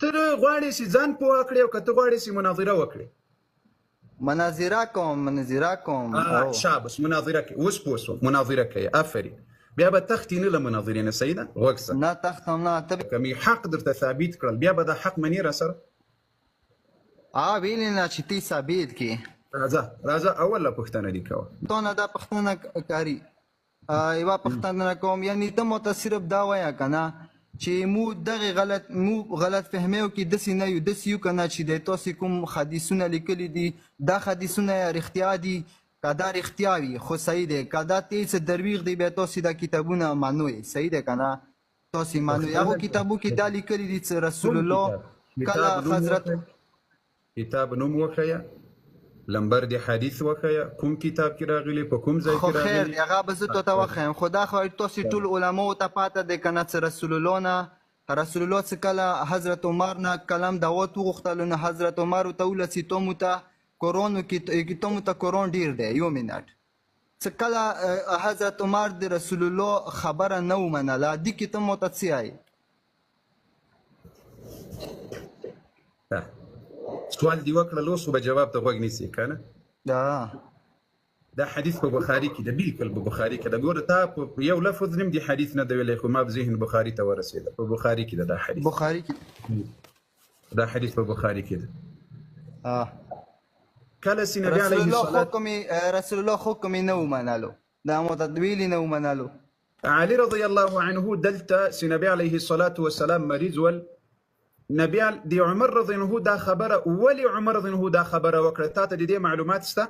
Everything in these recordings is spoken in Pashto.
ته غواړې چې ځان پوه کړې او که ته غواړې چې مناظره وکړې؟ مناظره کوم شابس مناظره کوي. اوس پوه شوم مناظره کوي. آفرین. بیا به تختې نه له مناظرې نه. صحیح ده؟ غوږ شه. نه تختم نه. که مې حق درته ثابت کړل بیا به دا حق منې را سره؟ ویلې نه چې تی ثابت کړې. راځه اوله پوښتنه دې کوه. تو نه دا پوښتنه کاري یوه پوښتنه کوم. یعنې ته مو ته صرف دا وایه که نه چې مو دغې غلط فهمیو کې داسې نه یو، داسې یو که نه چې دی تاسې کوم حدیثونه لیکلي دي دا حدیثونه رښتیا دي که دا رښتیا وي خو صحیح دی، که دا ته څه درویغ دی بیا تاسې دا کتابونه منوئ. صحیح دی که نه؟ تاسې منوئ. هغو کتابو کې دا لیکلي دي چې رسول الله کله حضرت کتاب نوم وښیه، لمبر د حدیث وښیه، کوم کتاب کې راغلی، په کوم ځای کې راغلی. خو خیر دی هغه به زه ته وښیم. خو دا خو تاسې ټول علماو ته پاته دی که نه چې رسول الله نه رسول الله څه کله حضرت عمر نه کلم دعوت وغوښتلو نو حضرت عمر ورته وویل چې تاسو ته قرآن ډېر دی. یو منټ. څه کله حضرت عمر د رسول الله خبره نه ومنله دې کې ته مو ته څه وایې؟ سوال دی وکړل اوس به جواب ته غوږ نیسي که نه؟ دا حدیث په بخاري کې ده، بالکل په بخاري کې ده. ګوره تا په یو لفظ نیم دی حدیث نه دی ویلی خو ما په ذهن بخاري ته ورسېده. په بخاري کې ده دا حدیث. بخاري کې دا حدیث په بخاري کې ده. کله چې نبي علیه رسول الله حکم یې نه ومنلو، دا متدویل یې نه ومنلو. علي رضی الله عنه دلته چې نبي علیه الصلاة والسلام مریض ول، نبي د عمر رضی الله عنه دا خبره ولې عمر رضی الله عنه دا خبره وکړه؟ تا ته د دې معلومات شته؟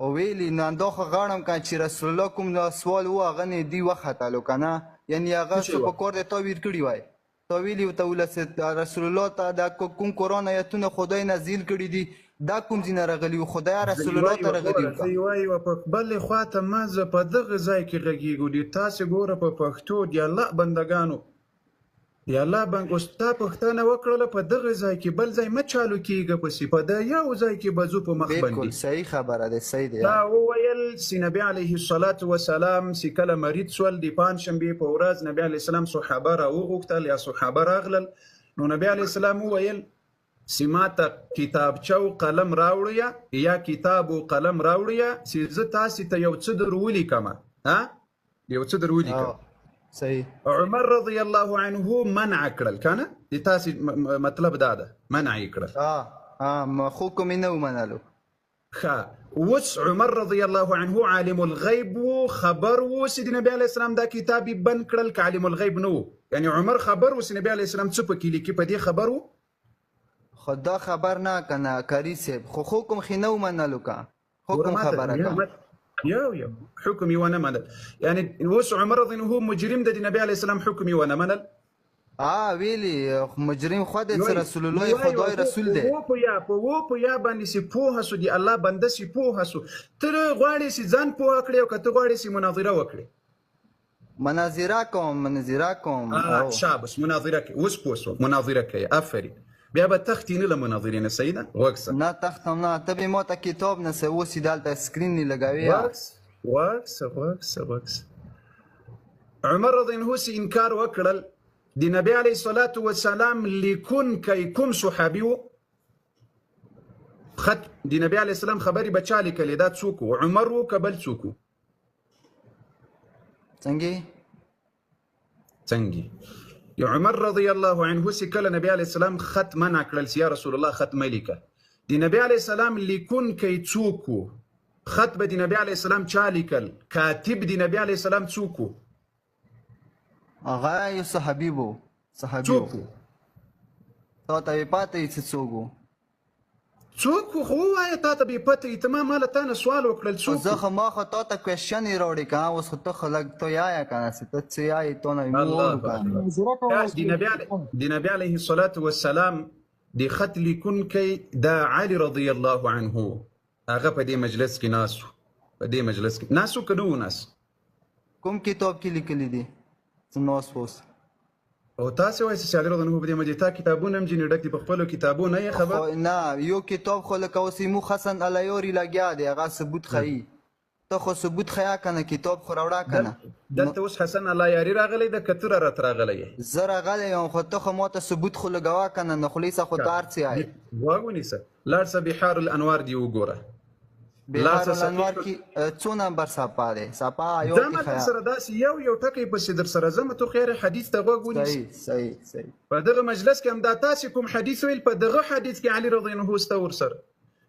او ویلي نو دا خو غواړم که چې رسول الله کوم سوال و هغه نه دي وختلو که نه، یعنې هغه څه په کور دی تاویل کړي وای. تاویل یې ورته وویله چې رسول الله ته دا کوم قرآن ایتونه خدای نازل کړي دي دا کوم ځای نه راغلي وو؟ خدای رسول الله ته راغلي وو. وایي په بلې خوا ته ما زه په دغه ځای کې غږېږو دي. تاسې ګوره په پښتو د الله بندګانو یا الله بند اوس تا پوښتنه وکړله په دغه ځای کې بل ځای مه چالو کېږه پسې په د یو ځای کې به ځو په مخ باندې. بالکل صحیح خبره ده. صحیح دی. دا وویل چې نبي علیه الصلاة والسلام چې کله مریض شول د پنجشنبې په ورځ نبي علیه السلام صحابه راوغوښتل یا صحابه راغلل نو نبي علیه السلام وویل چې ما ته کتابچه او قلم راوړیه یا کتاب او قلم راوړیه چې زه تاسې ته یو څه در ولیکمه. یو څه در ولیکم. صحیح. عمر رضی الله عنه منع کړل که نه؟ د تاسې مطلب دا ده منع یې کړل. حکم یې نه ومنلو. ښه اوس عمر رضی الله عنه عالم الغیب و، خبر و چې د نبي علیه السلام دا کتاب یې بند کړل که عالم الغیب نه و؟ یعنې عمر خبر و چې نبي علیه السلام څه پکې لیکي په دې خبر و؟ خو دا خبر نه که نه کاري صاحب، خو حکم خې نه ومنلو که حکم خبره که یو حکم یې ونه منل. یعنې اوس عمر رضی الله عنه مجرم د نبي علیه السلام حکم یې ونه منل. ویلي مجرم خو دی چې رسول الله خدای رسول دی. په یا باندې چې پوهه سو د الله بنده چې پوهه سو. ته غواړې چې ځان پوه کړې او که ته غواړې چې مناظره وکړې؟ مناظره کوم. شابس مناظره کوي. اوس پوه سوم مناظره کوي. آفرین. بیا به تختې نه له مناظرې نه. صحیح ده؟ غوږ شه. نه تختم نه. ته به ما ته کتاب نه څه اوس یې دلته سکرین یې لګوې. غوږ شه. عمر رضی الله عنه چې انکار وکړل د نبي علیه الصلاة والسلام لیکونکی کوم صحابي و؟ خط د نبي علیه السلام خبرې به چا لیکلې دا څوک و؟ عمر و که بل څوک و؟ څنګه؟ عمر رضی الله عنه چې کله نبي علیه السلام خط منع کړل چې یا رسول الله خط مه لیکه، د نبي علیه السلام لیکونکی څوک و؟ خط به د نبي علیه السلام چا لیکل؟ کاتب د نبي علیه السلام څوک و؟ هغه یو صحابي و. څوک و؟ تا ته یې پاته یې چې څوک و؟ څوک و خو ووایه تا ته بې پته یې. ته ما له تا نه سوال وکړل څوک و؟ زه خو ما خو تا ته کوېشن یې راوړې که اوس خو ته خو لږ ته یایه که نه چې ته څه یایې تا نه د نبي علیه الصلاة والسلام د خط لیکونکی دا علي رضی الله عنه هغه په دې مجلس کې ناست و. په دې مجلس کې ناست و که نه و ناست؟ کوم کتاب کې لیکلی دي څه ناست اوس؟ او تاسې وایئ چې علي رضی الله عنه په دې مجلس تا کتابونه هم ځینې ډک دي په خپلو کتابو نه یې خبر؟ نه یو کتاب خو لکه اوس موږ حسن علیوري لګیا دی هغه ثبوت ښیي. ته خو ثبوت خیا کنه کتاب خو راوړه کنه دلته اوس حسن الله یاري راغلی د کتره رات راغلی زه راغلی یم خو ته خو ماته ثبوت خو لګوا کنه نو خلیصه خو ته هر څه آی واغونیسه لاړ څه بحار الانوار دی وګوره بحار الانوار کې څو نمبر صفحه دی صفحه یو کې خیا سره داسې یو ټکی پسې در سره زمه تو خیر حدیث ته واغونیسه صحیح په دغه مجلس کې هم دا تاسو کوم حدیث ویل په دغه حدیث کې علي رضی الله عنه استور سره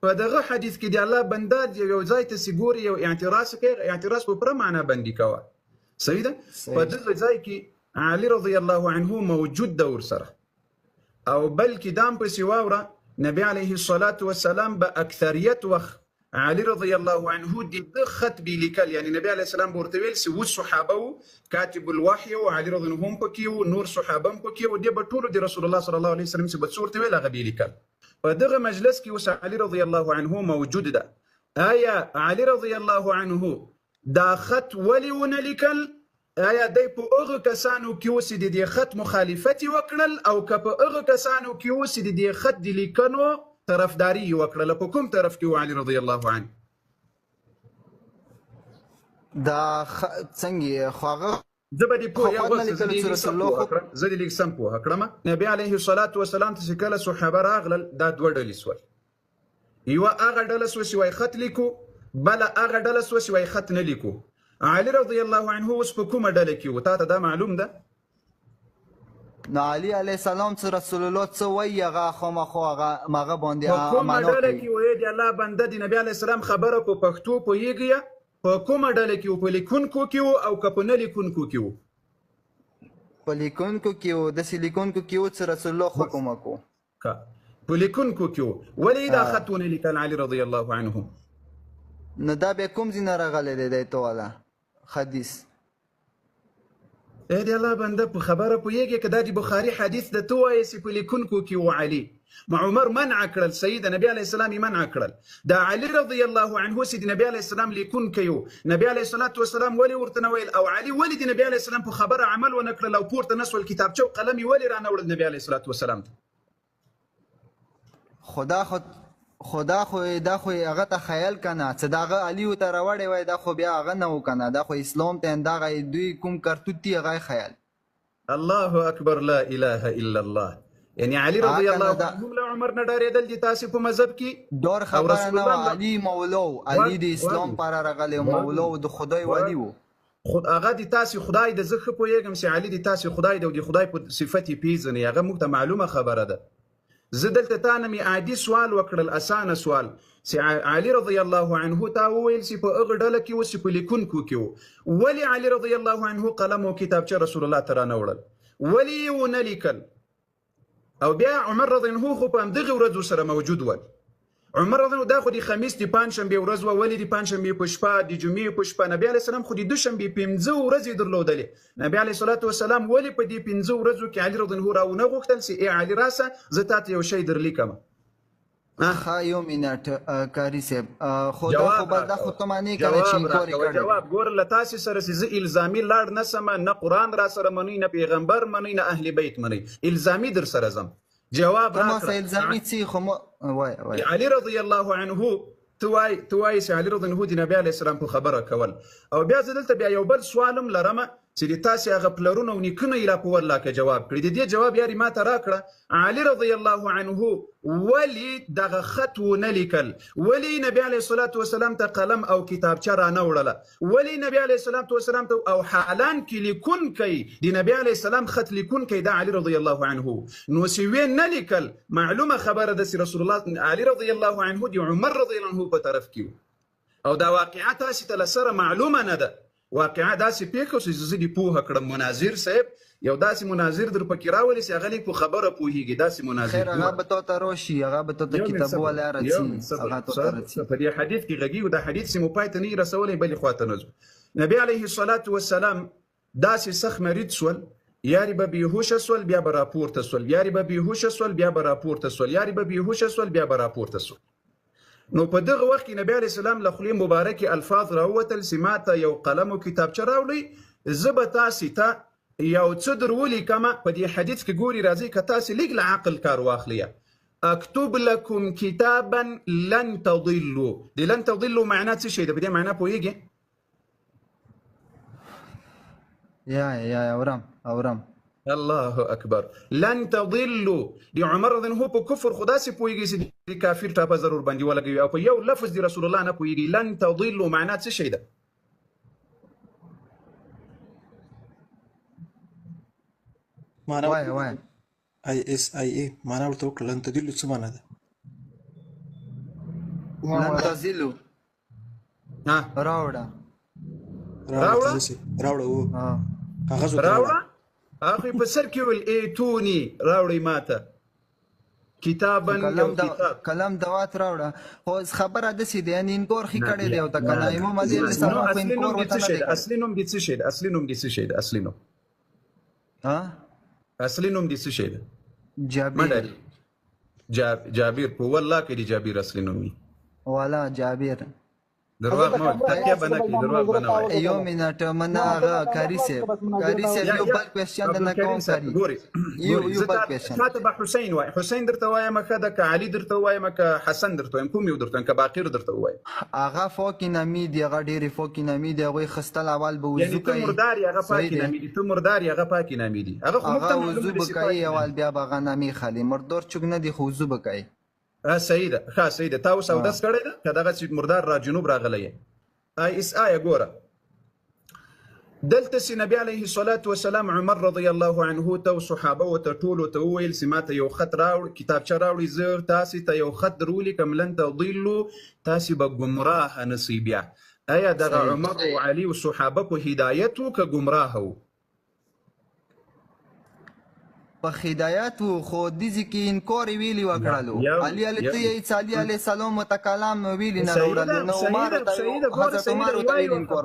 په دغه حدیث کې دی الله بنده یو ځای ته سګوري یو اعتراض کوي اعتراض په پر معنا باندې کوي صحیح ده په دغه ځای کې علي رضی الله عنه موجود د ور سره او بلکې دام په سیواوره نبی علیه الصلاة والسلام به اکثریت وخت علي رضی الله عنه د خط بلیکل یعنی نبی علیه السلام ورته ویل سی و صحابه کاتب الوحی او علي رضی الله عنهم پکې او نور صحابه پکې او د بټولو د رسول الله صلی الله علیه وسلم څخه ورته ویل هغه بلیکل په دغه مجلس کې اوس علي رضی الله عنه موجود ده آیا علي رضی الله عنه دا خط ولې ونه لیکل آیا دی په هغه کسانو کې اوس د دې خط مخالفت وکړل او که په هغه کسانو کې اوس د دې خط د لیکنو طرفداري وکړل په کوم طرف کې علي رضی الله عنه دا څنګه خو هغه زه به دې پوه یو زه دې لیک سم پوه کړم نبی علیه الصلاة والسلام ته چې کله صحابه راغلل دا دوه ډلې سول یوه هغه ډله سوه چې وایي خط لیکو بله هغه ډله سوه چې وایي خط نه لیکو علي رضی الله عنه اوس په کومه ډله کې و تا ته دا معلوم ده نو علي علیه السلام څه رسول الله څه وایي هغه خامخا هغه باندې په کومه ډله کې وایي د الله بنده د نبي علیه السلام خبره په پښتو پوهېږي په کومه ډله کې و په لیکونکو کې و او که په نه لیکونکو کې و په لیکونکو کې و داسې لیکونکو کې و چې رسول الله حکم وکړو په لیکونکو کې و ولې دا خط ونه لیکل علي رضی الله عنه نو دا بیا کوم ځای نه راغلی دی دی ته والا حدیث ای دی الله بنده په خبره پوهېږي که دا د بخاري حدیث د تو وایې چې په لیکونکو کې و علي مع عمر منع کړل سید نبی علیه السلام یې منع کړل دا علي رضی الله عنه چې د نبی علیه السلام لیکونکی و نبی علیه الصلاة والسلام ولې ورته نه ویل او علي ولې د نبی علیه السلام په خبره عمل ونه کړل او پورته نه سول کتابچه او قلم یې ولې رانه وړل نبی علیه الصلاة والسلام ته خدا خو هغه ته خیال کنه چې دا هغه علي ته راوړی وای دا خو بیا هغه نه و کنه دا خو اسلام ته دغه دوی کوم کرتوت دی هغه خیال الله اکبر لا اله الا الله یعنی علي رضی الله عنه له عمر نه ډارېدل دي تاسو په مذهب کې ډور خبره نه علي مولو علي د اسلام پر راغلی مولو د خدای ولی وو خود هغه د تاسو خدای د زخه پوهېږم چې علي د تاسو خدای د خدای په صفت پیژني هغه موږ ته معلومه خبره ده زه دلته تا نه مې عادي سوال وکړل اسانه سوال چې علي رضی الله عنه تا وویل چې په هغه ډله کې و چې په لیکونکو کې و ولې علي رضی الله عنه قلم او کتابچه رسول الله ته رانه وړل ولې یې ونه لیکل او بیا عمر رضی الله عنه خو په همدغې ورځو سره موجود ول عمر رضی الله دا خو د خمیس د پنجشنبې ورځ وه ولې د پنجشنبې په شپه د جمعې په شپه نبي علیه السلام خو د دوشنبې 15 ورځې درلودلې نبي علیه الصلاة والسلام ولې په دې 15 ورځو کې علي رضی الله عنه راونه غوښتل چې ای علي راسه زه تاته یو شی درلیکم ښه یو منټ کاري صاحب خو دا خو بل دا خو ته معنی کنه چې انکار کړی جواب ګور له تاسې سره چې زه الزامي لاړ نه سم نه قرآن را سره منئ نه پیغمبر منئ نه اهل بیت منئ الزامي در سره ځم جواب راکړه الزامي څه خو وای علي رضی الله عنه توای چې علي رضی الله عنه د نبی علیه السلام په خبره کول او بیا زه دلته بیا یو بل سوالم لرمه چې د تاسې هغه پلرونه او نیکونه یې راپه ورلاکه جواب کړي د دې جواب یاري ما ته راکړه علي رضی الله عنه ولې دغه خط ونه لیکل ولې نبی علیه الصلاة والسلام ته قلم او کتابچه رانه وړله ولې نبی علیه الصلاة والسلام ته او حالان کې لیکونکی د نبی علیه السلام خط لیکونکی دا علي رضی الله عنه نو چې ویې نه لیکل معلومه خبره ده چې رسول الله علي رضی الله عنه د عمر رضی الله عنه په طرف کې او دا واقعه تاسې ته له سره معلومه نه ده واقعا داسې پیښه چې زه دې پوهه کړم مناظر صاحب یو داسې مناظر در پکې راولي چې هغه لیک په خبره پوهېږي داسې مناظر خیر هغه به تا ته راشي هغه به تا ته کتاب والا راځي هغه تا ته راځي په دې حدیث کې غږیږو دا حدیث چې مو پای ته نه یې رسولی بلې خواته نه ځو نبي علیه الصلاة والسلام داسې سخت مریض سول یاري به بیهوشه سول بیا به راپورته سول یاري به بیهوشه سول بیا به راپورته سول یاري به بیهوشه سول بیا به راپورته سول نو په دغه وخت کې نبی علیه السلام له خولې مبارکې الفاظ راووتل چې ما ته یو قلم او کتابچه راوړئ زه به تاسې ته یو څه در ولیکمه په دې حدیث کې ګوري راځئ که تاسې لږ له عقل کار واخلئ اکتب لکم کتابا لن تضلوا د لن تضلوا معنا څه شی ده په دې معنا پوهېږې یا اورم الله اکبر. لن تضلوا دی عمر رضی الله عنه په کفر خدا سي پويږي چې دی کافر ټاپه ضرور باندې ولګي او په یو لفظ دی رسول الله نه پويږي. لن تضلوا معنا څه شي ده؟ معنا وای ISIA معنا ورته وکړه. لن تضلوا څه معنا ده؟ لن تزلوا راوړه کاغذ راوړه اخي په سر کې ول ایتونی راوړی ماته کتابا کلم دوات راوړه. خو خبره د سې دی یعنی انکور خې کړی دی او تا کنه امام علی السلام په انکور وته نه اصلي نوم دي څه شي ده؟ اصلي نوم دي څه شي ده؟ اصلي نوم اصلي نوم دي څه شي ده؟ جابر په والله کې دی جابر اصلي نوم دی والا جابر. درواغ مو تکیه بنا کی درواغ بنا وای یو منټ من هغه کاری سه یو بل کوېسچن نه کوم کاری ګوري یو بل کوېسچن کاتب حسین وای حسین درته وای مکه د علی درته وای مکه حسن درته وای کوم یو درته ک باقر درته وای هغه فوق نامی دی هغه ډېری فوق نامی دی هغه خستل اول به وضو کوي یعنی مردار هغه پاک نامی دی تو مردار هغه پاک نامی دی هغه خو مکتمل وضو کوي اول بیا به نامی خالی مردار چوک نه دی خو وضو کوي. سیده ښه سیده تاسو اودس کړی ده که دغه چې مردار را جنوب راغلی ISIA ګوره دلته چې نبي علیه الصلاة وسلام عمر رضی الله عنه ته صحابه ورته ټولو ته وویل چې ماته یو خط راوړ کتابچه راوړئ زه تاسې ته یو خط در ولیکم لن تضلوا تاسې به ګمراه نسئ بیا. آیا دغه عمر او علي او صحابه په هدایت و که ګمراه و؟ په هدایت و خو دې کې انکار ویلی وکړلو. علي علیه السلام متکلم ویلی نه راوړل نو عمر حضرت عمر ته ویلی انکار.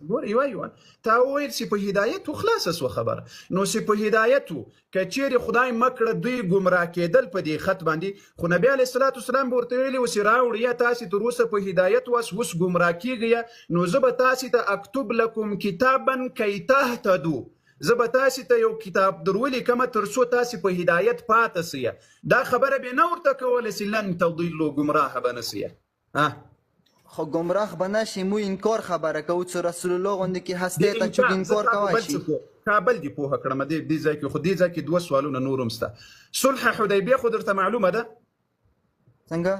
ګور یو تا ویل چې په هدایت و خلاص سو خبر نو چې په هدایت و که چیرې خدای مکړه دوی ګمراه کېدل په دې خط باندې خو نبی علیه الصلاة والسلام به ورته ویلي و چې راوړئ تاسې تر اوسه په هدایت واس اوس ګمراه کېږئ نو زه به تاسې ته اکتب لکم کتابا کی تهتدو زه به تاسې ته یو کتاب در ولیکمه تر څو تاسې په هدایت پاته سئ. دا خبره به نه ورته کوله چې لن تضلوا ګمراه به نه سئ. خو ګمراه به نه شي مو انکار خبره کوو چې رسول الله غوندې کې هستې ته چوک انکار کوای شي. کابل دې پوهه کړم دې ځای کې خو دې ځای کې دوه سوالونه نور هم شته. صلح حدیبیه خو درته معلومه ده؟ څنګه؟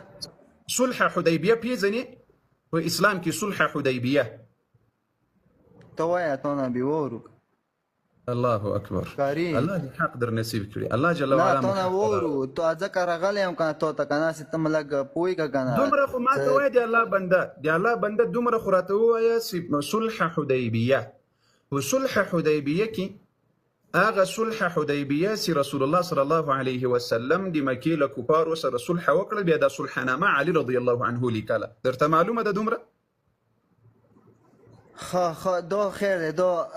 صلح حدیبیه پیژنې؟ په اسلام کې صلح حدیبیه ته وایه تا نه بې وورو الله اکبر کاری الله دې حق در نصیب کړي الله جل وعلا. نه تا نه وورو تو ځکه راغلی یم که نه تو ته که نه چې ته م لږ پوهېږه که نه دومره خو ما ته وایه د الله بنده دومره خو راته ووایه چې صلح حدیبیه په صلح حدیبیه کې هغه صلح حدیبیه چې رسول الله صلی الله علیه وسلم د مکې له کفارو سره صلح وکړه بیا دا صلحنامه علي رضی الله عنه لیکله. درته معلومه ده دومره؟ دا خیر دی دا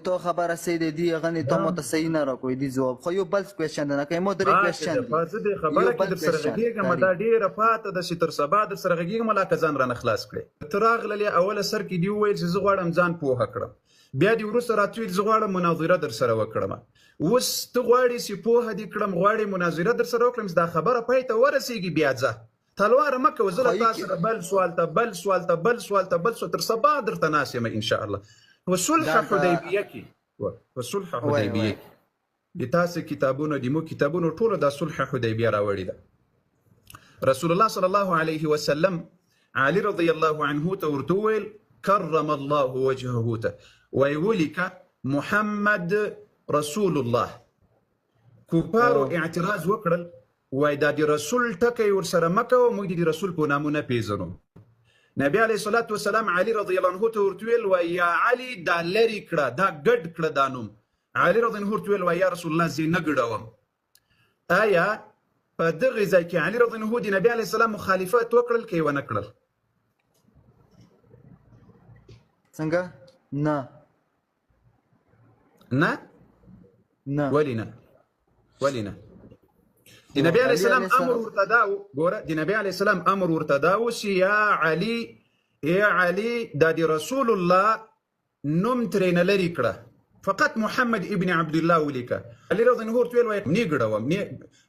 تو خبره صحیح دی هغه نه ته ماته صحیح نه راکوي دی جواب. خو یو بل کوېسچن ده نه کوي ما درې کوېسچن دي. زه دې خبره کې در سره غږېږم دا ډېره پاته ده چې تر سبا در سره غږېږم لا که ځان رانه خلاص کړې. ته راغللې اوله سر کې دې وویل چې زه غواړم ځان پوهه کړم بیا دې وروسته راته ویل زه غواړم مناظره در سره وکړم. اوس ته غواړې چې پوهه دې کړم غواړې مناظره در سره وکړم چې دا خبره پای ته ورسېږي بیا ځه تلوار مه کوه. زه له تا سره بل سوال ته بل سوال ته بل سوال ته بل سوال تر سبا درته ناست یم انشاءالله. په صلح حدیبیه کې په صلح حدیبیه کې د تاسې کتابونو د مو کتابونو ټوله دا صلح حدیبیه راوړې ده. رسول الله صلی الله علیه وسلم علي رضی الله عنه ته ورته وویل کرم الله وجهه ته وایي ولیکه محمد رسول الله. کفارو اعتراض وکړل وای دا د رسول ټکی ورسره مه کوه موږ د رسول په نامونه پیژنو. نبی علیه الصلاة والسلام علي رضی الله عنه ته ورته ویل وای یا علي دا لرې کړه دا ګډ کړه دا نوم. علي رضی الله عنه ورته ویل وای یا رسول الله زه نه ګډوم. آیا په دغه ځای کې علي رضی الله عنه د نبي علیه السلام مخالفت وکړل که یې ونه کړل؟ څنګه؟ نه نه ولې نه ولې نه؟ د نبی علیه السلام امر ورته دا و ګوره د نبی علیه السلام امر ورته دا و چې یا علي دا د رسول الله نوم ترېنه لرې کړه فقط محمد ابن عبد الله ولیکه. علي رضی الله عنه ویل وای نیګړوم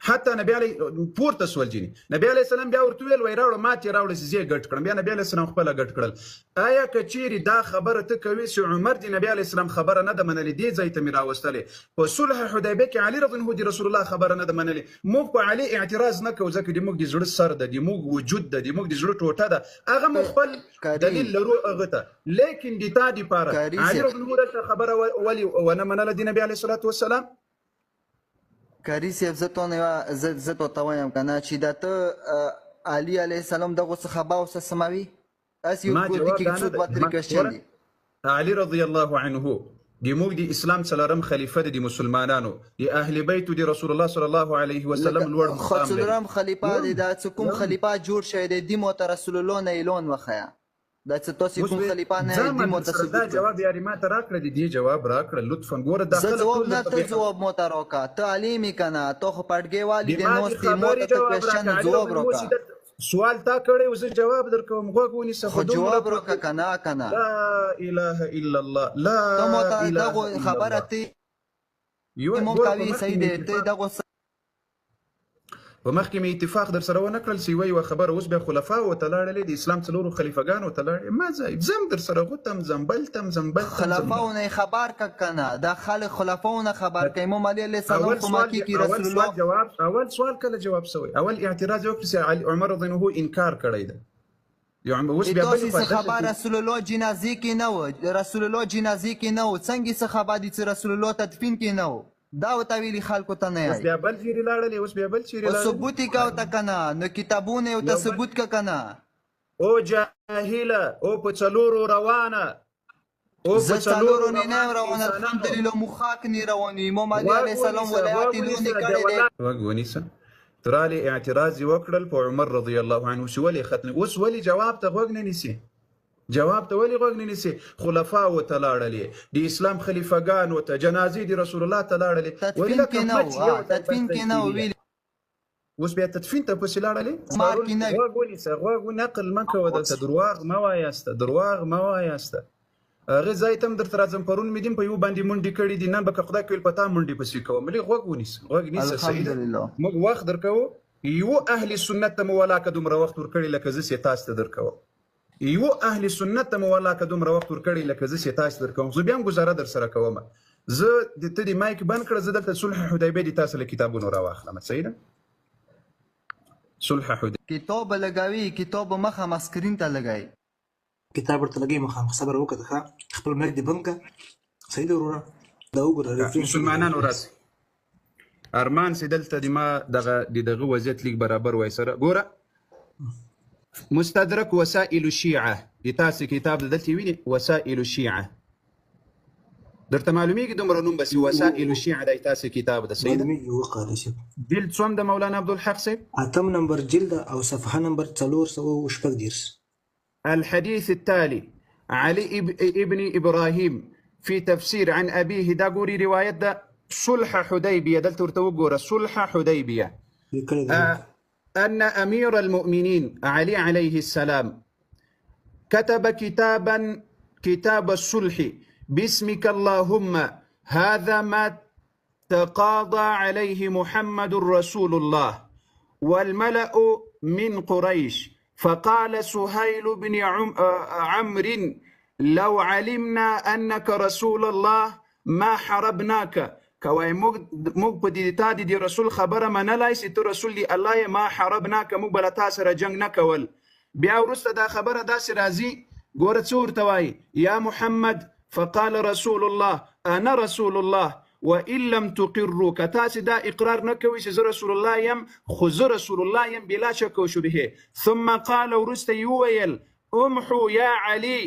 حتی نبی علی پورته سول جنی نبی علی السلام بیا ورته ویل وای راوړ ماته راوړ سي ګټ کړم. بیا نبی علی السلام خپل ګټ کړل. آیا کچيري دا خبره ته کوي چې عمر دی نبی علی السلام خبره نه د منلې دی ځای ته می راوستلې په صلح حدیبیه کې علي رضی الله عنه رسول الله خبره نه د منلې. موږ په علي اعتراض نه کوو ځکه د موږ د زړه سر د موږ وجود د موږ د زړه ټوټه ده هغه مو خپل دلیل لرو هغه ته. لیکن د تا دی پاره علي رضی الله عنه خبره ولی ونه منله د نبی علیه الصلاة والسلام. کاری صاحب زه ته وایم کنه چې دا ته علي علیه السلام دغه څخه باوسه سموي اس یو کوټی کې څو دوه طریقې دي. علي رضی الله عنه د موږ د اسلام څلورم خلیفه د مسلمانانو د اهل بیت د رسول الله صلی الله علیه وسلم لوړ مقام دی. څلورم خلیفه دی دا کوم خلیفه جوړ شوی دی د مو رسول الله نه اعلان وخیا دا څه تاسو کوم خلیفہ نه دی متصدق. دا جواب یاري ما ته راکړه دی جواب راکړه لطفا ګوره داخله جواب نه ته جواب مو ته راکا ته علي کنه ته خو پټګي والی د نو ستې مو ته کوېشن جواب راکا سوال تا کړی اوس جواب درکوم غوږ ونیسه خو جواب راکا کنه لا اله الا الله لا اله خبره ته مو کوي صحیح دی ته دغه په مخکې مې اتفاق در سره ونه کړل چې یوه خبره اوس بیا خلفاو ته لاړلې د اسلام څلورو خلیفګانو ته لاړې ما زم در سره غوتم زمبلتم خلفاو نه خبر کنه دا خلک خلفاو نه خبر کوي امام علي علیه السلام خو ماکی کی رسول الله اول سوال کله جواب سوی اول اعتراض وکړ چې عمر رضی الله عنه انکار کړی ده یو اوس بیا بل خبر رسول الله جنازې کې نه و رسول الله جنازې کې نه و څنګه څه خبر دي چې رسول الله تدفین کې نه و دا وتویلی خلکو ته نه اوس بیا بل چیرې لاړلې اوس بیا بل چیرې لاړلې ثبوت یې کاو ته کنه نو کتابونه او ته ثبوت کا کنه او جاهله او په څلورو روانه او په څلورو نه روانه الحمدلله مخاک نه رواني امام علي عليه السلام ولایت لونی کړي دي وګونیسه ترالي اعتراض وکړل په عمر رضی الله عنه شو ولي ختم اوس ولي جواب ته غوږ نه نیسي جواب ته ولې غوږ نه نیسي خلفاو ته لاړلې د اسلام خلیفګانو ته جنازې د رسول الله ته لاړلې تدفین کې نه ویل اوس بیا تدفین ته پسې لاړلې غوږ ونیسه غوږ نقل مه کوه دلته درواغ مه وایاسته هغه ځای ته هم درته راځم پرون مې دیم په یو باندې منډې کړي دي نن به که خدای کوي په تا منډې پسې کوم لږ غوږ ونیسه صحیح موږ وخت درکوو یو اهل سنت ته مو ولاکه دومره وخت ورکړي لکه زه چې تاسو ته درکوم یو اهل سنت ته مو ولاکه دومره وخت ورکړی لکه زه چې تاسو درکوم زه بیا هم ګزاره در سره کوم زه د ته د مایک بند کړه زه دلته صلح حدیبیه د تاسو له کتابونو راواخلم صحیح ده صلح حدیبیه کتاب لګوي کتاب مخه مسکرین ته لګای کتاب ورته لګي مخه صبر وکړه خپل مایک دی بند کا صحیح ده وروره دا وګوره مسلمانانو راځي ارمان سي دلته د ما دغه وضعیت لیک برابر وای سره ګوره مستدرك وسائل الشيعة لتاسي كتاب دلتي ويني وسائل الشيعة درت معلوميك دمر نوم بس وسائل الشيعة دا تاسي كتاب ده سيد جلد صوم ده مولانا عبد الحق سيب اتم نمبر جلد او صفحة نمبر 300 الحديث التالي علي ابن ابراهيم في تفسير عن ابيه دا قوري رواية دا صلح حديبية دلت ورتوقور صلح حديبية أن أمير المؤمنين علي عليه السلام كتب كتاب الصلح باسمك اللهم هذا ما تقاضى عليه محمد رسول الله والملأ من قريش فقال سهيل بن عمرو لو علمنا أنك رسول الله ما حربناك کوای موږ په دې تا د رسول خبره منلای چې ته رسول دی الله ما حربناک موږ بل تا سره جنگ نه کول. بیا وروسته دا خبره داسې راځي ګوره څه ورته وایي یا محمد فقال رسول الله انا رسول الله وان لم تقروا که تاسې دا اقرار نه کوئ چې زه رسول الله یم خو زه رسول الله یم بلا شک و شبهه. ثم قال وروسته یې وویل امحو یا علي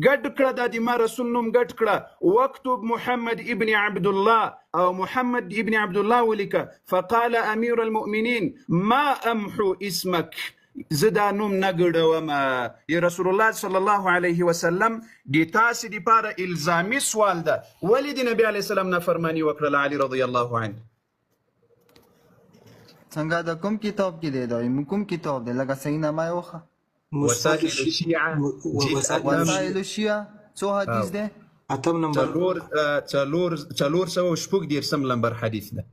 قد كذا دي ما رسول نوم قد كذا واكتب محمد ابن عبد الله أو محمد ابن عبد الله ولك فقال أمير المؤمنين ما أمحو اسمك زدا نوم نقد وما يا رسول الله صلى الله عليه وسلم دي تاسي دي بارا إلزامي سوال ده ولد النبي عليه السلام نفرماني وكرل علي رضي الله عنه څنګه دا کوم کتاب کې دی دا کوم کتاب دی لکه صحیح نامه وخه وسائل الشيعة وسائل الشيعة څو حدیث ده اتم نمبر څلور سوه شپږ دېرشم نمبر حدیث ده.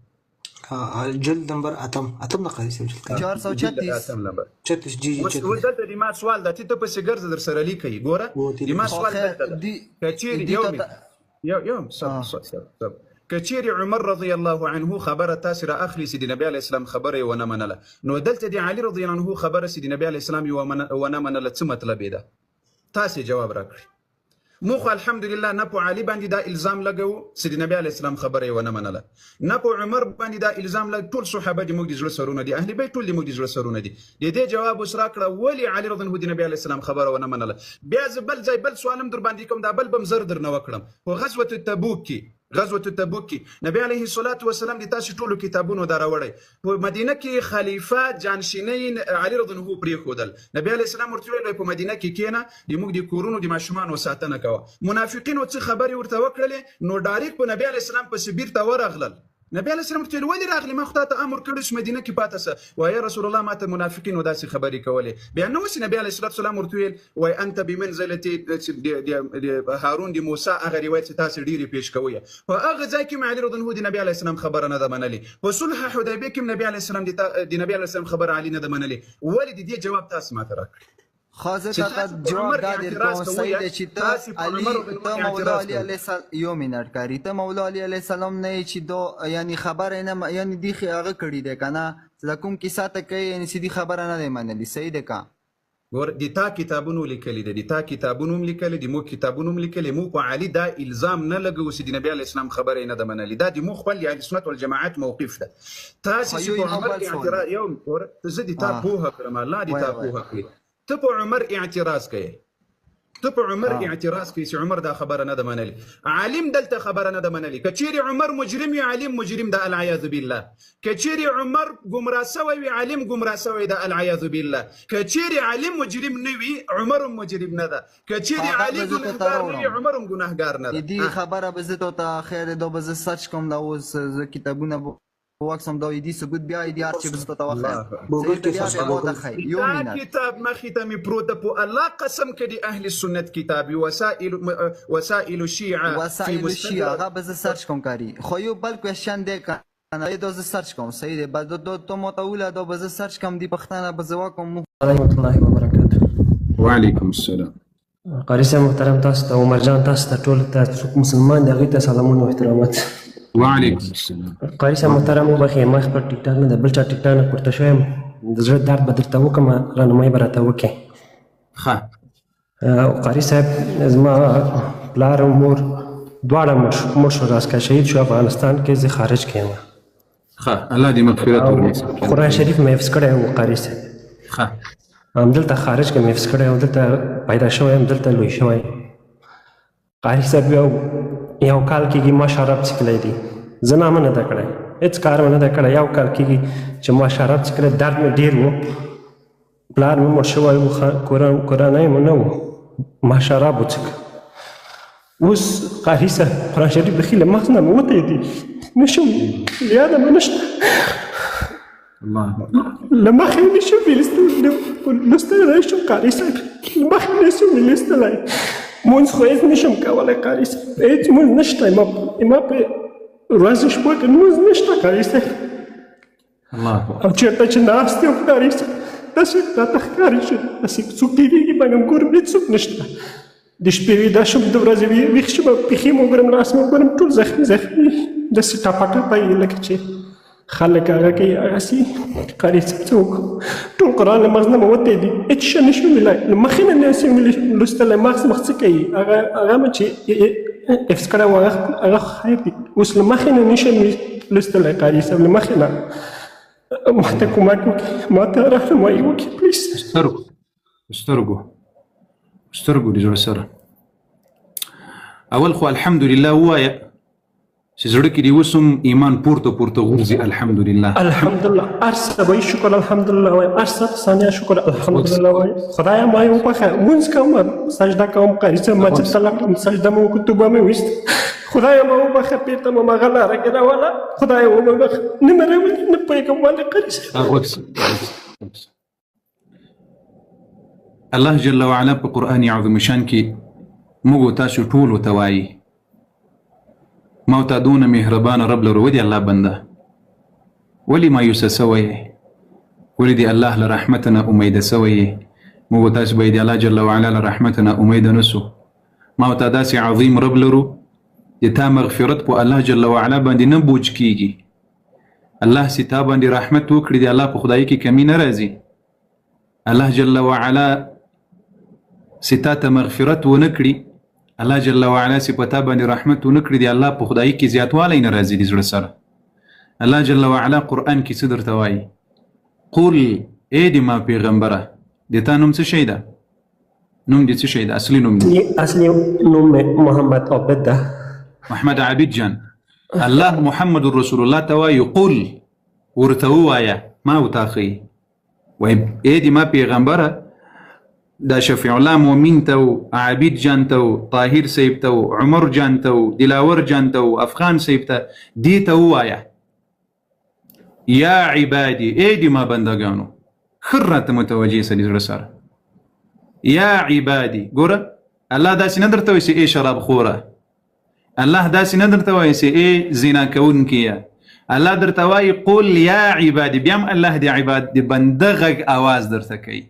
جلد نمبر اتم د قاری صاحب جلد 436 اتم نمبر 36 جی اوس دلته د ما سوال ده ته پسې ګرځه در سره لیکئ ګوره د ما سوال دلته ده که چیرې یو که چیرې عمر رضی الله عنه خبره تاسې را اخلي چې د نبي علیه السلام خبره یې ونه منله نو دلته د علي رضی الله عنه خبره چې د نبي علیه السلام یې ونه منله څه مطلب یې ده تاسې جواب راکړئ. مو خو الحمدلله نه په علي باندې دا الزام لګوو چې د نبي علیه السلام خبره یې ونه منله نه په عمر باندې دا الزام ټول صحابه د موږ د زړه سرونه دي اهل بیت ټول د موږ د زړه سرونه دي د دې جواب اوس راکړه ولې علي رضی الله عنه د نبي علیه السلام خبره ونه منله. بیا زه بل ځای بل سوال هم در باندې کوم دا بل به م زر درنه وکړم په غزوة تبوک کې نبی علیه الصلاة والسلام د تاسو ټولو کتابونو دا راوړی په مدینه کې خلیفه جانشینۍ علي رضی الله عنه پرېښودل نبی علیه السلام ورته ویل په مدینه کې کښېنه د موږ د کورونو د ماشومانو ساتنه کوه. منافقینو څه خبرې ورته وکړلې نو ډایرکټ په نبی علیه السلام پسې بیرته ورغلل. نبی علیه السلام ورته ویل ولې راغلې ما خو تا ته امر کړی چې مدینه کې پاته سه وایه رسول الله ما ته منافقینو داسې خبرې کولې بیا نو اوس نبی علیه الصلاة والسلام ورته ویل وایي انت بمنزلة هارون د موسی هغه روایت چې تاسې ډېرې پیش کوئ په هغه ځای کې علي رضی الله عنه د نبي علیه السلام خبره نه ده منلې په صلح حدیبیه کې نبی علیه السلام د نبي علیه السلام خبره علي نه ده منلې ولې د دې جواب تاسو ماته راکړئ. خازه تا جواب دادی تو صحیح ده چې ته مولا علی علیه السلام یو منټ کاری ته مولا علی علیه السلام نه چې دو یعنی خبر نه یعنی دی هغه کړی ده کنه لکم کیسه ته کوي یعنی سیدی خبره نه منلی صحیح ده کا ګور د تا کتابونو لیکلي ده د تا کتابونو هم لیکلي د مو کتابونو هم لیکلي مو په علي دا الزام نه لګو چې د نبی علیه السلام خبره نه ده منلې دا د مو خپل اهل سنت والجماعت موقف ده تاسې چې په عمر اعتراض یو زه د تا پوهه کړم الله دې تا پوهه کړي ته په عمر اعتراض کوي چې عمر دا خبره نه ده منلې عالم دلته خبره نه ده منلې که چیرې عمر مجرم وي عالم مجرم ده العیاذ بالله که چیرې عمر ګمراه سوی وي عالم ګمراه سوی ده العیاذ بالله که چیرې عالم مجرم نه وي عمر هم مجرم نه ده که چیرې عالم ګناهګار نه وي عمر هم ګناهګار نه ده. دې خبره به زه ته خیر دا به زه سرچ کوم دا اوس کتابونه واکسم دا ایدی ثبوت بیا ایدی هر چی بسته تا وخت یو کتاب مخې ته مې پروته په الله قسم کړي اهل سنت کتاب وسائل الشیعه هغه به زه سرچ کوم کاری خو یو بل کوېشن دی کنه دا زه سرچ کوم صحیح دی بعد تو متوله دا به زه سرچ کوم دی پښتانه به زه واکم ورحمۃ اللہ وبرکاتہ. وعلیکم السلام. قاری صاحب محترم تاسو ته عمر جان تاسو ته ټول تاسو مسلمان دی هغوی ته سلامونه او احترامات. وعلیکم السلام. قاری صاحب محترم وبخښئ ما خپل ټیک ټاک نه د بل چا ټیک ټاک نه پورته شوی یم د زړه درد به درته وکړم رهنمایي به راته وکړې. ښه قاری صاحب زما پلار او مور دواړه مړ شو راسکه شهید شو افغانستان کې زه خارج کې یم. ښه الله دې مغفرت ورکړي. قرآن شریف مې حفظ کړی و قاری صاحب. ښه همدلته خارج کې مې حفظ کړی و دلته پیدا شوی یم دلته لوی شوی. قاری صاحب یو کال کېږي ما شراب څښلی دي زه نامه نه ده کړی هېڅ کار مې نه ده کړی یو کال کېږي چې ما شراب څښلی درد مې ډېر و پلار مې مړ شوی و کورنۍ مې نه و ما شراب وڅښه اوس قاري صاحب قرآن شریف بیخي له مغز نه مې وتی دي نشم یاده مې نشته له مخې نشم لوستلی شم قاري صاحب له مخې نشم لوستلی مونځ خو هېڅ نشم کولی قاري صاحب هېڅ مونځ نشته ما په ورځې شپه کې مونځ نشته قاري صاحب او چېرته چې ناست یم قاري صاحب داسې راته ښکاري چې داسې څوک تېرېږي مګر ګورم هېڅوک نشته د شپې ویده شم د ورځې ویښ شم پښې مې وګورم لاس مې وګورم ټول زخمي داسې ټاپه ټاپه یې لکه چې خلک هغه کوي هغسې قاري صاحب څه وکړو ټول قرآن له مغز نه مې وتی دي هېڅ شی نشم ویلی له مخې نه نسم لوستلی مغز مخ څه کوي هغه مې چې حفظ کړی و هغه خیر دي اوس له مخې نه نشم لوستلی قاري صاحب له مخې نه ما ته کومک وکړي ما ته رهنمایي وکړي پلیز سترګو د زړه سره اول خو الحمدلله ووایه چې زړه کې دې اوس هم ایمان پورته غورځي الحمدلله هر څه به یې شکر الحمدلله وایي هر څه ثانیه شکر الحمدلله وایي خدایه ما یې وبخښه لمونځ کوم سجده کوم قاري صاحب مسجد ته لاړم سجده مې وکړه توبه مې ویست خدایه ما وبخښه بېرته مې هماغه لاره کې راوله خدایه وبخښه نه مې راولي نه پوهېږم ولې قاري صاحب الله جل وعلا په قرآن عظیم شان کې موږ تاسو ټولو ته وایي ما ته دونه مهربان رب لرو ودي الله بنده ولي مایوسه سوی ولي دي الله لرحمتنا امید سوی مو تاسو به دي الله جل وعلا لرحمتنا امید نسو ما ته داسې عظیم رب لرو د تا مغفرت په الله جل وعلا باندې نه بوج کیږي الله ستا باندې رحمت وکړي دی الله په خدای کې کمی نه راځي الله جل وعلا ستا ته مغفرت ونه کړي الله جل وعلا ستا باندې رحمت ونه کړي دی الله په خدای کې زیاتوالی نه راځي د زړه سره الله جل وعلا قرآن کې څه درته وایي قل ای د ما پیغمبره د تا نوم څه شی ده نوم دې څه شی ده اصلي نوم دې اصلي نوم محمد عابد ده محمد عابد جان الله محمد رسول الله توای قل ورته وایا ما وتاخي وای اې دې ما پیغمبره دا شفیع الله مؤمن ته عابد جان ته طاهر سیب ته عمر جان ته دلاور جان ته افغان سیب ته دې ته وایا یا عبادي اې دې ما بندگانو خرته متوجي سړي سره یا عبادي ګوره الله داسې نه درته وایي چې ای شراب خوره الله داسې نه درته وایي چې ای زنا کوونکیه الله درته وایي قل یا عبادي بیا هم الله د عباد د بنده غږ اواز درته کوي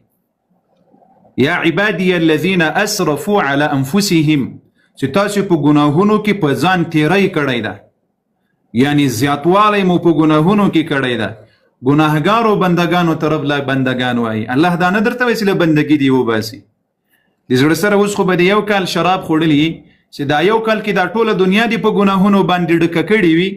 یا عبادي الذين اسرفوا على انفسهم چې تاسو په ګناهونو کې په ځان تیری کړی ده یعنی زیاتوالی مو په ګناهونو کې کړی ده ګناهګارو بندگانو طرف لا بندگان وایي الله دا نه درته وایي چې له بندګي دی وباسي د زړه سره اوس خو به د یو کال شراب خوړلی چې دا یو کال کې دا ټوله دنیا دی په ګناهونو باندې ډکه کړې وي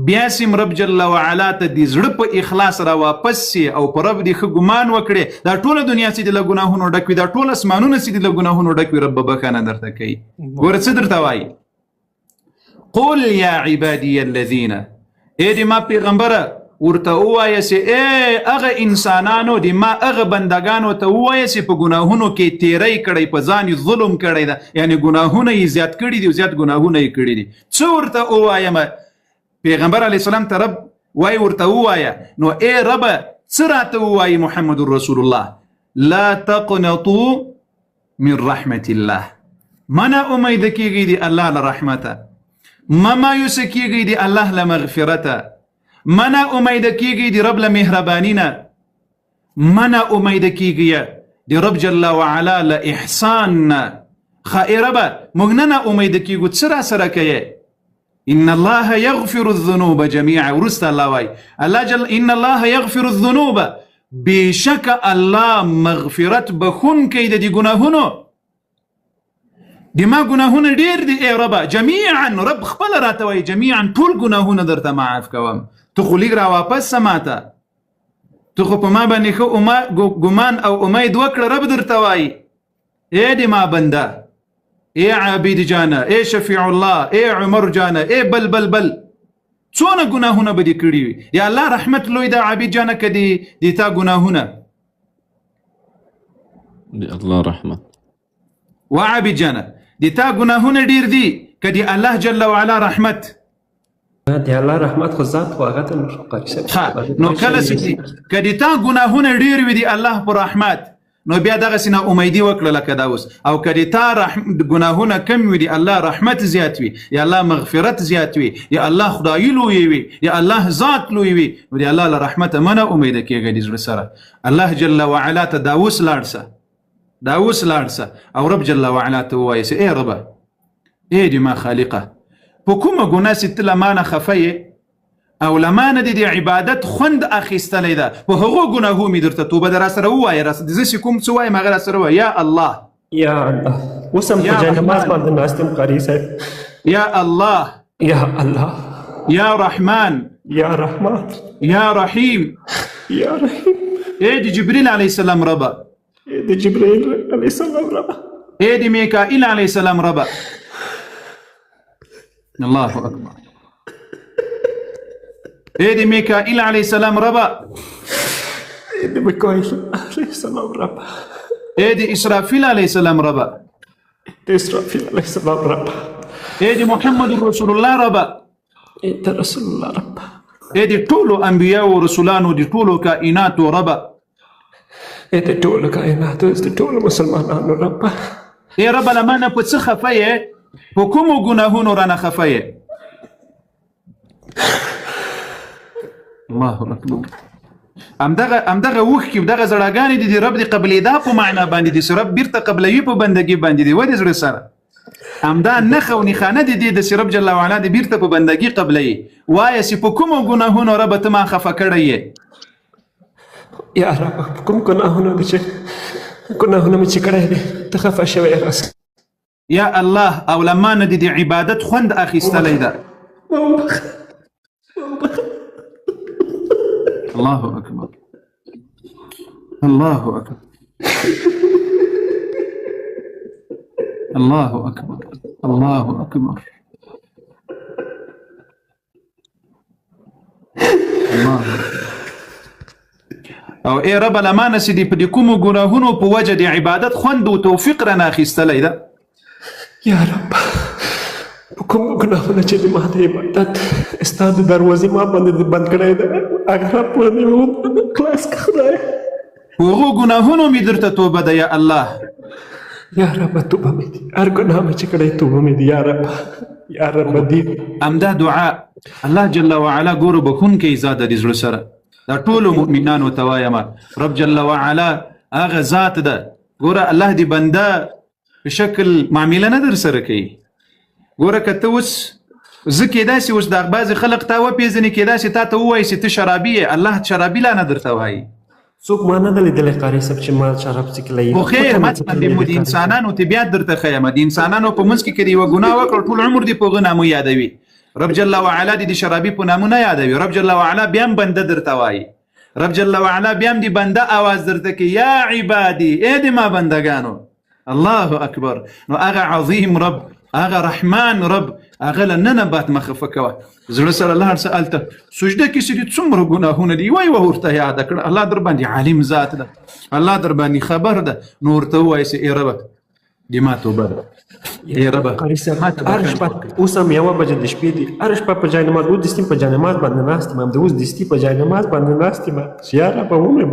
بیا سیم رب جل وعلا ته د زړه په اخلاص را واپس سي او پر رب دی ښه ګمان وکړي دا ټوله دنیا چې د له ګناهونو ډک وي دا ټول اسمانونه چې د له ګناهونو ډک وي رب بخښنه درته کوي ګوره څه درته وایي قل یا عبادي الذین ای د ما پیغمبره ورته ووایه چې ای هغه انسانانو د ما هغه بندګانو ته ووایه چې په ګناهونو کې تیری کړی په ځان یې ظلم کړی ده یعنې ګناهونه یې زیات کړي دي او زیات ګناهونه یې کړي دي څه ورته ووایم پیغمبر علیه السلام ته رب وایي ورته ووایه نو ای ربه څه راته ووایي محمد رسول الله لا تقنطوا من رحمة الله منه امید کیږي دی الله له رحمته ما مایوسه کیږي دی الله له مغفرته منه امید کیږي دی رب له مهربانینه منه امید کیږي دی رب جل وعلا له احسان خائربه موږ نه امید کیږو څه را سره کوي ان الله يغفر الذنوب جميعا ورست الله واي الله جل ان الله يغفر الذنوب بشك الله مغفرت بخون کې د ګناهونو د ما ګناهونه ډیر دي ای رب جميعا رب خپل راته وای جميعا ټول ګناهونه درته معاف کوم تو خو لیک را واپس سماته تو خو په ما باندې خو ګمان او امید وکړه رب درته وای ای د ما بنده ای عابد جانه ای شفیع الله ای عمر جانه ای بل بل بل څونه ګناهونه به دې کړي وي یا الله رحمت لوی د عابد جانه که د تا ګناهونه د الله رحمت و عابد جانه د تا ګناهونه ډیر دي که د الله جل وعلا رحمت د الله رحمت خو ذات خو هغه ته نو کله چې که د تا ګناهونه ډیر وي د الله په رحمت نو بیا دغسې نه امیدي وکړه لکه دا اوس او که د تا ګناهونه کم وي د الله رحمت زیات وي یا الله مغفرت زیات وي یا الله خدایي لوی وي یا الله ذات لوی وي نو د الله له رحمته منه امیده کېږه د زړه سره الله جل وعلا ته دا اوس لاړ شه دا اوس لاړ شه او رب جل وعلا ته ووایه چې ای ربه ای د ما خالقه په کومه ګناه چې ته له مانه خفه یې او لمانه د عبادت خوند اخیستلی ده په هغو ګناهو مې درته توبه ده را سره ووایه زه چې کوم څه وایم هغه را سره ووایه یا الله یا الله اوس هم په جاینماز باندې ناست یم قاري صاحب یا الله یا الله یا رحمان یا رحمان یا رحیم یا رحیم ای د جبریل علیه السلام ربه ای د جبریل علیه السلام ربه ای د میکائیل علیه السلام ربه الله اکبر ای د میکائیل علیه السلام ربه ای د میکائیل علیه السلام ربه ای د اسرافیل علیه السلام ربه د اسرافیل علیه السلام ربه ای د محمد رسول الله ربه ای د رسول الله ربه ای د ټولو انبیاء او رسولانو د ټولو کائناتو ربه ای د ټولو کائناتو د ټولو مسلمانانو ربه ای رب لمانه په څه خفه یې په کومو ګناهونو رانه خفه یې الله اکبر. همدغه وخت کې دغه زړګانې دي رب دې قبلېدا په معنا باندې دي رب بیرته قبلوي په بندګي باندې دي ودې زړه سره همدا نخ او نخانه دي د رب جل وعلا دې بیرته په بندګي قبلوي وایي چې په کومو ګناهونو رب ته ما خفه کړی یې یا رب په کوم ګناهونو چې مې چې کړی دی ته خفه شوی راس یا الله او لما نه د عبادت خوند اخیستلی ده الله اکبر الله اکبر الله اکبر الله اکبر الله او ای رب لمانه سي دي په کومو ګناهونو په وجه د عبادت خوند او توفیق رانه اخیستلی ده یا رب په کوم ګناهونو چې د ما د عبادت ستا د دروازې ما باندې بند کړی ده هغه راپورې خلاص کړه خدایه په هغو ګناهونو مې درته توبه ده یا الله یا رب توبه مې دي هر ګناه مې چې کړی توبه مې دي یا رب دې همدا دعا الله جل وعلا ګورو بخونکی ذات د زړه سره دا ټولو مؤمنانو ته وایم رب جل وعلا هغه ذات ده ګوره الله دې بنده په شکل معامله نه در سره کوي ګوره که ته اوس زه کېدای سي اوس د بعضې خلق تا وپېژني کېدای سي تا ته ووایي چې ته شرابي یې الله شرابي لا نه درته وایي څوک ما نه ده لیدلی قاري صاحب چې ما شراب څښلی خو خیر مثلا د انسانانو طبیعت درته ښیم د انسانانو په منځ کې که د یوه ګناه وکړه ټول عمر دې په هغه نامو یادوي رب جل وعلا دې د شرابي په نامو نه یادوي رب جل وعلا بیا هم بنده درته وایي رب جل وعلا بیا هم د بنده آواز درته کوي یا عبادي ای د ما بندګانو الله اکبر نو هغه عظیم رب هغه رحمان رب هغه له ننه بات مه خفه کوه زړه سره لاړ شه هلته سجده کې چې دي څومره ګناهونه دي وایي ورته یاده کړه الله در باندې عالم ذات ده الله در باندې خبر ده نو ورته ووایي چې ای ربه دې ما توبه ده ای ربه قاري صاحب هر شپه اوس هم یوه بجه د شپې دي هر شپه په جاینماز اوس دستي په جاینماز باندې ناست یم د اوس دستي په جاینماز باندې ناست یم چې یا ربه ومې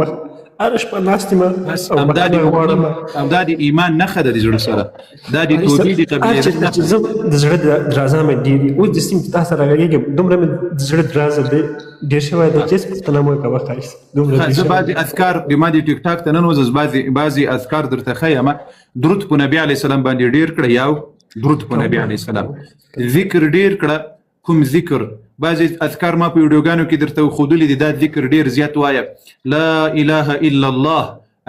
هر شپه ناست یم همدا د ایمان نښه ده د زړه سره دا د توبې د قبلېدو چې زه د زړه درازه مې ډېر دي اوس دستي چې تا سره غږېږم دومره مې د زړه درازه ډېر شوی دی چې هېڅ پوښتنه مه کوه قاري صاحب زه بعضې اذکار د ما د ټیک ټاک ته ننوځم بعضې اذکار درته ښیم درود په نبي علیه السلام باندې ډېر کړه یو درود په نبي علیه السلام ذکر ډېر کړه کوم ذکر بعضې اذکار ما په ویډیوګانو کې درته ښودلي دي دا ذکر ډېر زیات وایه لا اله الا الله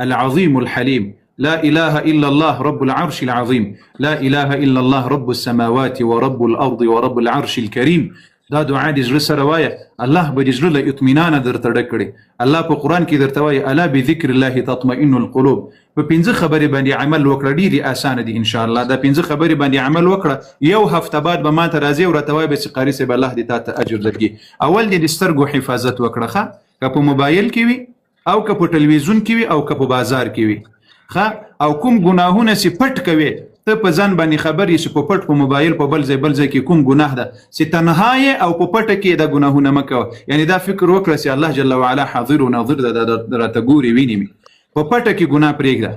العظیم الحلیم لا اله الا الله رب العرش العظیم لا اله الا الله رب السماوات ورب الارض ورب العرش الكريم دا دعا د زړه سره وایه الله به د زړه له اطمینانه درته ډک کړي الله په قرآن کې درته وایي الا بذکر الله تطمئن القلوب په پنځه خبرې باندې عمل وکړه ډېرې اسانه دي انشاءالله دا پنځه خبرې باندې عمل وکړه یو هفته بعد به ما ته راځي او راته وایي به چې قاري صاحب الله دې تا ته اجر درکړي اول دې د سترګو حفاظت وکړه ښه که په موبایل کې وي او که په ټلویزیون کې وي او که په بازار کې وي ښه او کوم ګناهونه چې پټ کوي ته په ځان باندې خبر یې چې په پټ په موبایل په بل ځای کې کوم ګناه ده چې تنها یې او په پټه کې دا ګناهونه مه کوه یعنی دا فکر وکړه چې الله جل وعلا حاضر و ناظر ده راته ګوري ویني مې په پټه کې ګناه پرېږده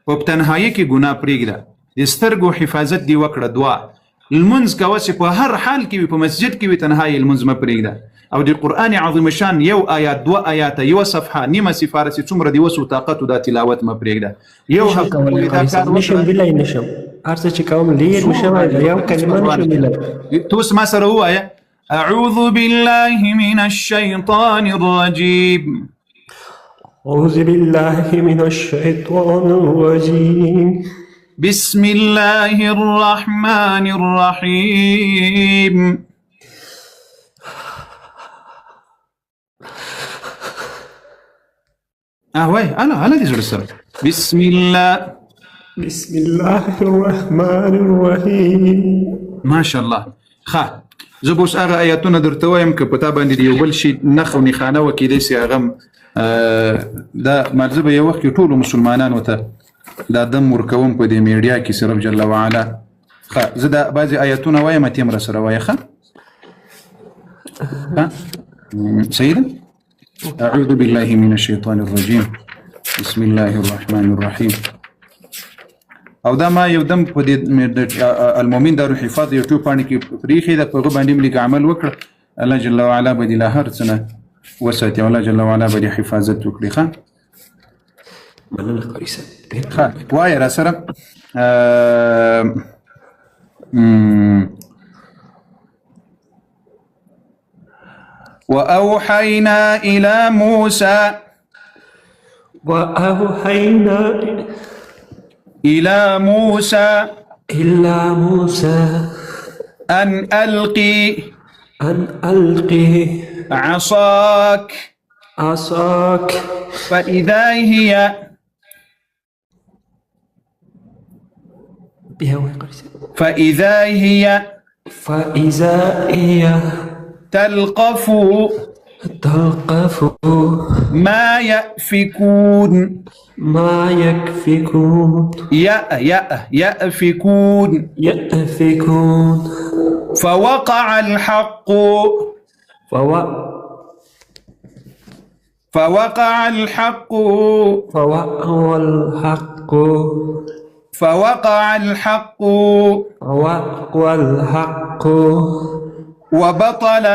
په تنهایي کې ګناه پرېږده د سترګو حفاظت دې وکړه دعا لمونځ کوه چې په هر حال کې وي په مسجد کې وي تنهایي لمونځ مه پرېږده او د قرآن عظیم شان یو آیات دوه آیاته یوه صفحه نیمه سفاره چې څومره د وس و طاقت و دا تلاوت مه پرېږده یو هفته نشم بلای نشم هر څه چې کوم لیر نشم یو کلمه نشم بلای تو اوس ما سره ووایه اعوذ بالله من الشیطان الرجیم أعوذ بالله من الشيطان الرجيم بسم الله الرحمن الرحيم وای انا دي جلسه بسم الله الرحمن الرحيم ما شاء الله ښه زه به اوس هغه آیاتونه درته وایم که په تا باندې د یو بل شي نښ او نښانه وکیدای سي هغه دا مرزه به یو وخت کې ټولو مسلمانانو ته دا دم ورکوم په دې میډیا کې رب جل وعلا ښه زه دا بعضې آیاتونه وایم ته هم راسره وایه ښه سیده أعوذ بالله من الشيطان الرجيم بسم الله الرحمن الرحيم او دا ما یو دم په دې المؤمن دارالحفاظ یوټیوب باندې کې پریښې ده په هغه باندې مې لږ عمل وکړه الله جل وعلا بدي لا هرسنا وساتي الله جل وعلا بدي حفاظت وکړي ښه مننه قاري صاحب ډېر ښه وایه را سره وأوحينا إلى موسى وأوحينا إلى موسى أن ألقي عصاك فإذا هي تلقف ما يأفكون يأفكون فوقع الحق وبطل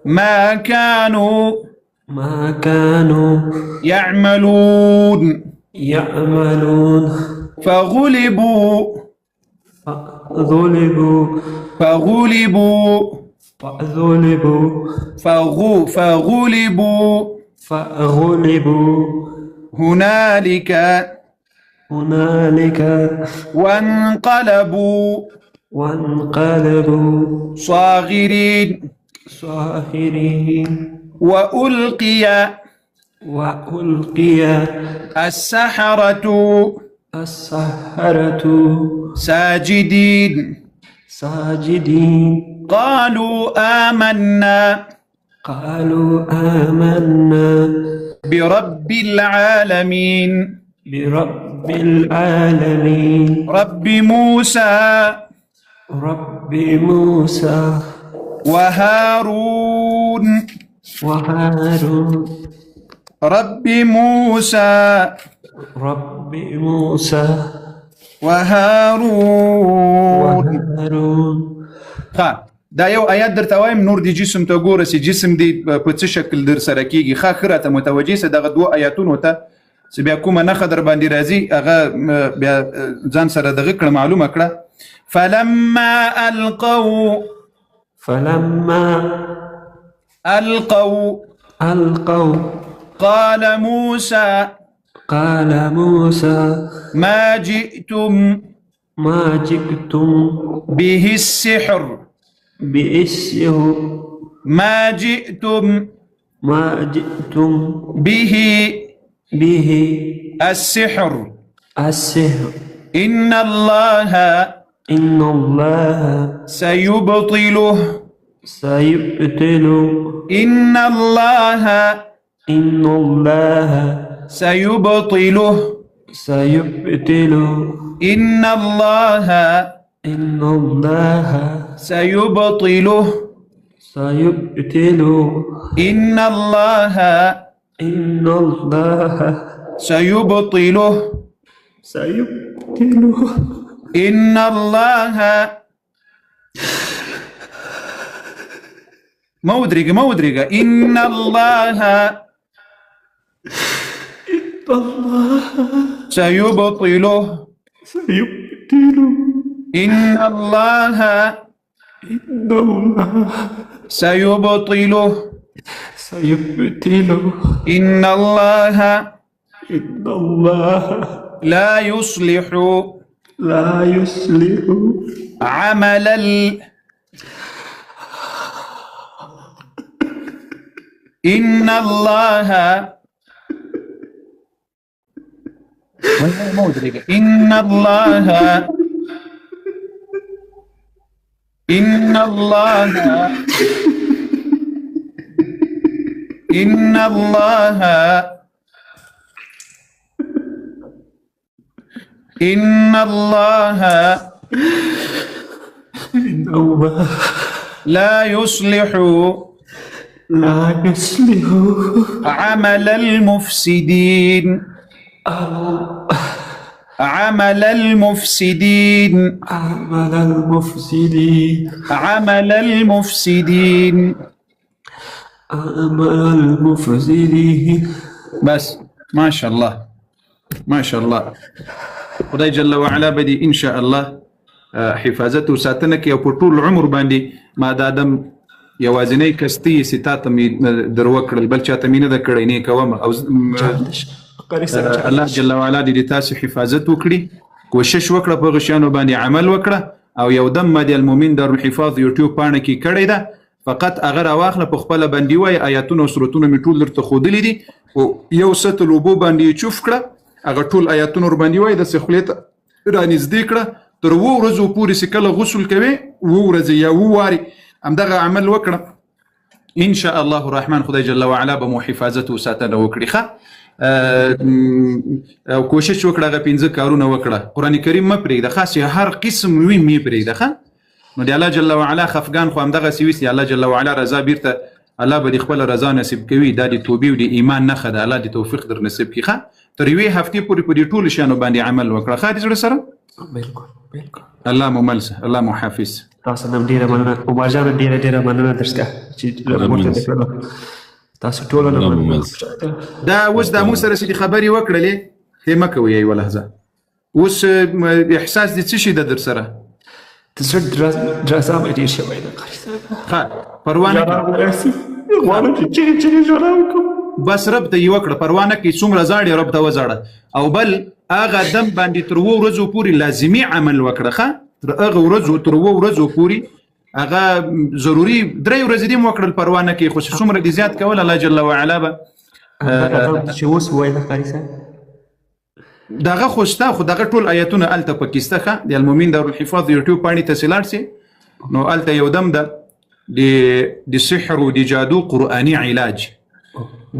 ما كانوا يعملون فغلبوا هنالك وانقلبوا صاغرين وألقي السحرة ساجدين قالوا آمنا برب العالمين رب موسى وهارون رب موسى وهارون دا یو آیات درته وایم نور دی جسم ته ګوره چې جسم دی په څه شکل در سره کیږي ښه راته متوجه سه دغه دوه آیاتونو ته چې بیا کومه نښه در باندې راځي هغه بیا ځان سره دغه کړه معلومه کړه فلما ألقوا قال موسى ما جئتم به السحر به السحر إن الله سيبطله إن الله سيبطله إن الله سيبطله إن الله سيبطله إن الله ما ودريقة إن الله سيبطله إن الله سيبطله إن الله لا يصلح عمل إن الله إن الله إن الله إن الله إن الله لا يصلح عمل المفسدين عمل المفسدين عمل المفسدين عمل المفسدين عمل المفسدين. بس ما شاء الله ما شاء الله. خدای جل وعلا بدي ان شاء الله حفاظت وساتنه کې او په ټول عمر باندې ما د ادم یوازینی کستی ستاته می دروکړل بل چاته مینه د کړی نه کوم او الله جل وعلا دې تاسو حفاظت وکړي کوشش وکړه په غشانو باندې عمل وکړه او یو دم مدي المؤمن در الحفاظ یوټیوب باندې کې کړی ده فقط اگر واخله په خپل باندې وای آیاتونه او سورتونه می ټول درته خودلې دي او یو ست لوبو باندې چوف کړه هغه ټول آیاتونه ور باندې وای د سخلیت رانږدې کړه تر وو ورځو پورې سکله غسل کوي وو ورځ یا وو واري همدغه عمل وکړه ان شاء الله الرحمن. خدای جل وعلا به مو حفاظت وساتنه وکړي ښه او کوشش وکړه غو 15 کارونه وکړه قران کریم م پرېږده خاصه هر قسم وی می پرېږده ښه نو دی الله جل وعلا خفغان خو همدغه سويس دی الله جل وعلا رضا بیرته الله به خپل رضا نصیب کوي دا د توبې او د ایمان نه خده الله د توفیق در نصیب کړي تر وی هفته پورې په دې ټول شانو باندې عمل وکړه خالد زړه سره بالکل بالکل. الله مملسه الله محافظ. تاسو نن ډیره مننه عمر جان ډیره مننه درسکه چې راپورته وکړه تاسو ټول نه مننه. دا اوس د مو سره چې خبري وکړلې هي مکوي ای ولحظه اوس احساس دي څه شي د در سره تسر دراسه مې ډیر شوی ده ها پروانه غواړم چې جوړاو کوم بس رب ته یو کړ پروانه کې څومره زاړي رب ته وزاړه او بل اغه دم باندې تر وو ورځو پوری لازمی عمل وکړه تر اغه ورځو تر وو ورځو پوری اغه ضروری درې ورځې دې وکړل پروانه کې خو څومره دي زیات کول الله جل وعلا به چې اوس وایي قاری صاحب دغه خوستا خو دغه ټول آیاتونه الته پکستخه د المؤمن دار الحفاظ یوټیوب باندې تسلار سي نو الته یو دم ده د سحر او د جادو قرآني علاج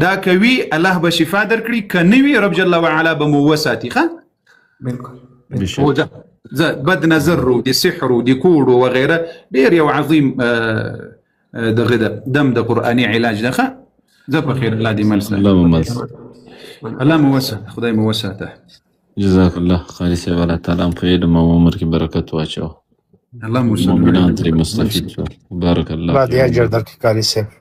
دا کوي الله به شفا درکړي کنوي رب جل وعلا به مو وساتي ښه بالکل او ده بد نظر او د سحر او د کوډ او غیره ډیر یو عظیم دغه دم د قرآني علاج ده ښه زه په خیر الله دې ملسه الله مو وسه خدای مو وساته جزاك الله خالص ولا تعالى في علم وعمر کی برکت واچو الله مو مؤمنان ترې مستفید شو بارک الله بعد یې اجر درکړي قاری صاحب